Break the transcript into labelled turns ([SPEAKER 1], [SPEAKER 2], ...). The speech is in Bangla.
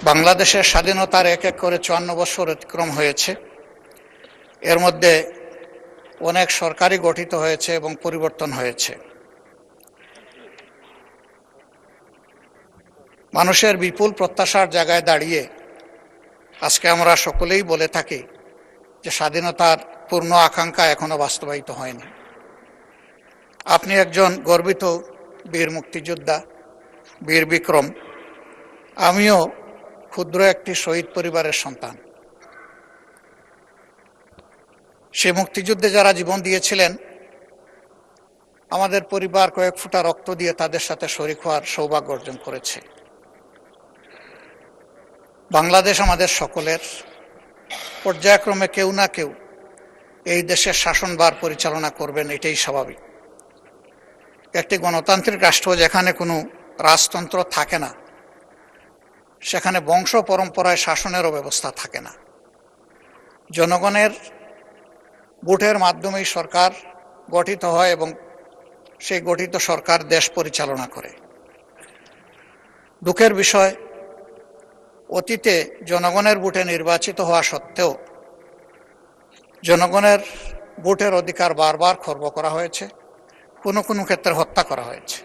[SPEAKER 1] বাংলাদেশের স্বাধীনতার এক এক করে ৫৪ বছর অতিক্রম হয়েছে। এর মধ্যে অনেক সরকারই গঠিত হয়েছে এবং পরিবর্তন হয়েছে। মানুষের বিপুল প্রত্যাশার জায়গায় দাঁড়িয়ে আজকে আমরা সকলেই বলে থাকি যে স্বাধীনতার পূর্ণ আকাঙ্ক্ষা এখনো বাস্তবায়িত হয়নি। আপনি একজন গর্বিত বীর মুক্তিযোদ্ধা, বীর বিক্রম। আমিও ক্ষুদ্র একটি শহীদ পরিবারের সন্তান। সে মুক্তিযুদ্ধে যারা জীবন দিয়েছিলেন, আমাদের পরিবার কয়েক ফোঁটা রক্ত দিয়ে তাদের সাথে শরীক হওয়ার সৌভাগ্য অর্জন করেছে। বাংলাদেশ আমাদের সকলের। পর্যায়ক্রমে কেউ না কেউ এই দেশের শাসনভার পরিচালনা করবেন, এটাই স্বাভাবিক। একটি গণতান্ত্রিক রাষ্ট্র যেখানে কোনো রাজতন্ত্র থাকে না, সেখানে বংশ পরম্পরায় শাসনেরও ব্যবস্থা থাকে না। জনগণের ভোটের মাধ্যমেই সরকার গঠিত হয় এবং সেই গঠিত সরকার দেশ পরিচালনা করে। দুঃখের বিষয়, অতীতে জনগণের ভোটে নির্বাচিত হওয়া সত্ত্বেও জনগণের ভোটের অধিকার বারবার খর্ব করা হয়েছে, কোনো কোনো ক্ষেত্রে হত্যা করা হয়েছে।